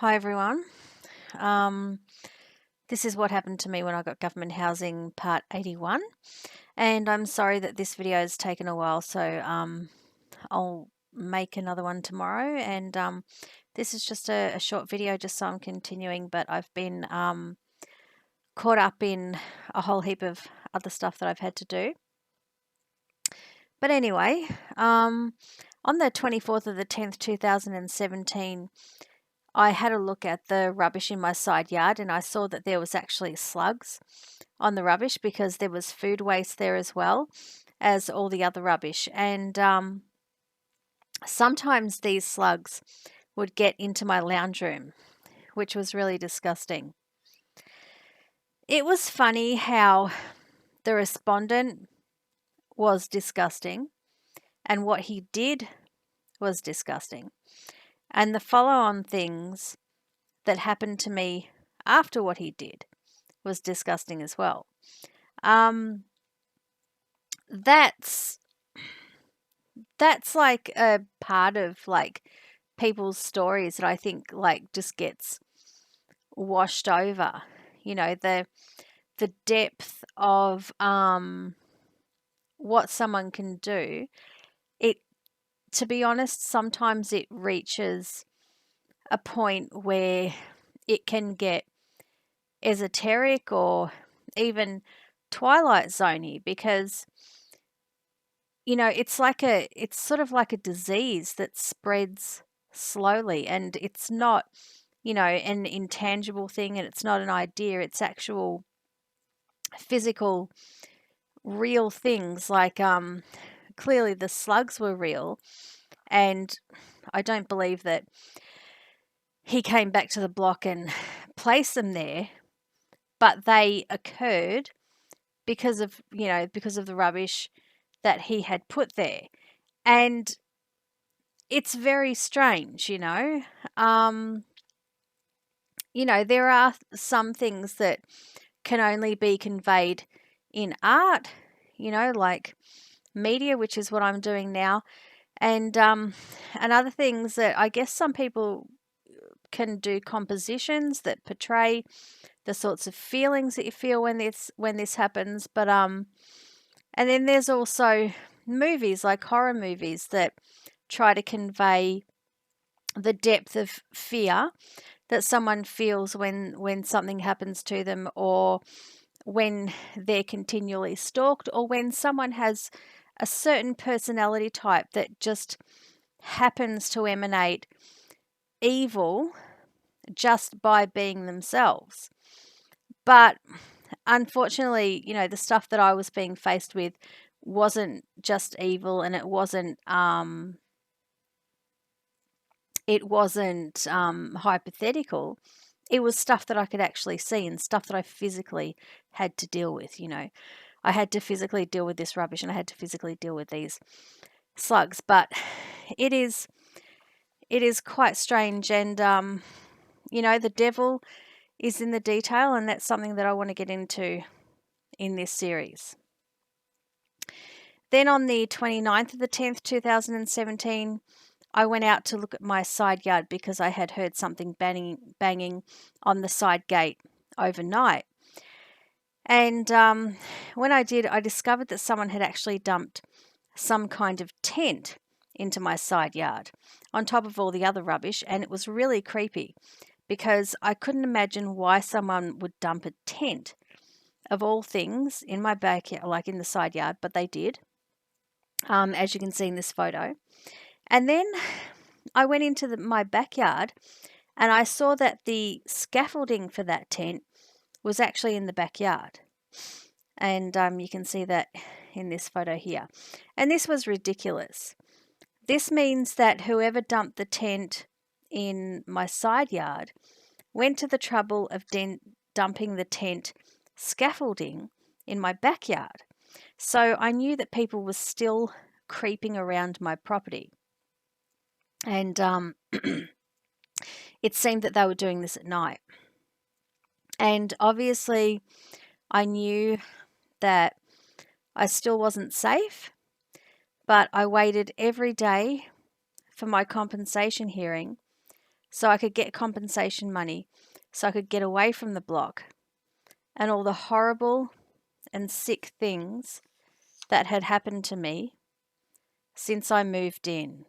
Hi everyone. Um, this is what happened to me when I got government housing part 81, and I'm sorry that this video has taken a while, so I'll make another one tomorrow. And this is just a short video, just so I'm continuing, but I've been caught up in a whole heap of other stuff that I've had to do. But anyway, on the 24th of the 10th, 2017, I had a look at the rubbish in my side yard and I saw that there was actually slugs on the rubbish because there was food waste there as well as all the other rubbish. And sometimes these slugs would get into my lounge room, which was really disgusting. It was funny how the respondent was disgusting and what he did was disgusting. And the follow on things that happened to me after what he did was disgusting as well. That's like a part of like people's stories that I think like just gets washed over. You know, the depth of what someone can do. It, to be honest, sometimes it reaches a point where it can get esoteric or even Twilight Zoney, because it's sort of like a disease that spreads slowly, and it's not, an intangible thing, and it's not an idea, it's actual physical real things. Like clearly the slugs were real, and I don't believe that he came back to the block and placed them there, but they occurred because of the rubbish that he had put there. And it's very strange. There are some things that can only be conveyed in art, like media, which is what I'm doing now, and other things that I guess some people can do compositions that portray the sorts of feelings that you feel when this happens. But and then there's also movies, like horror movies, that try to convey the depth of fear that someone feels when something happens to them, or when they're continually stalked, or when someone has a certain personality type that just happens to emanate evil just by being themselves. But unfortunately, the stuff that I was being faced with wasn't just evil, and it wasn't hypothetical. It was stuff that I could actually see and stuff that I physically had to deal with. I had to physically deal with this rubbish, and I had to physically deal with these slugs. But it is quite strange, and the devil is in the detail, and that's something that I want to get into in this series. Then on the 29th of the 10th, 2017, I went out to look at my side yard because I had heard something banging on the side gate overnight. And when I did, I discovered that someone had actually dumped some kind of tent into my side yard on top of all the other rubbish, and it was really creepy because I couldn't imagine why someone would dump a tent, of all things, in my backyard, like in the side yard, but they did, as you can see in this photo. And then I went into my backyard and I saw that the scaffolding for that tent was actually in the backyard. And you can see that in this photo here. And this was ridiculous. This means that whoever dumped the tent in my side yard went to the trouble of dumping the tent scaffolding in my backyard. So I knew that people were still creeping around my property. And it seemed that they were doing this at night. And obviously, I knew that I still wasn't safe, but I waited every day for my compensation hearing so I could get compensation money, so I could get away from the block and all the horrible and sick things that had happened to me since I moved in.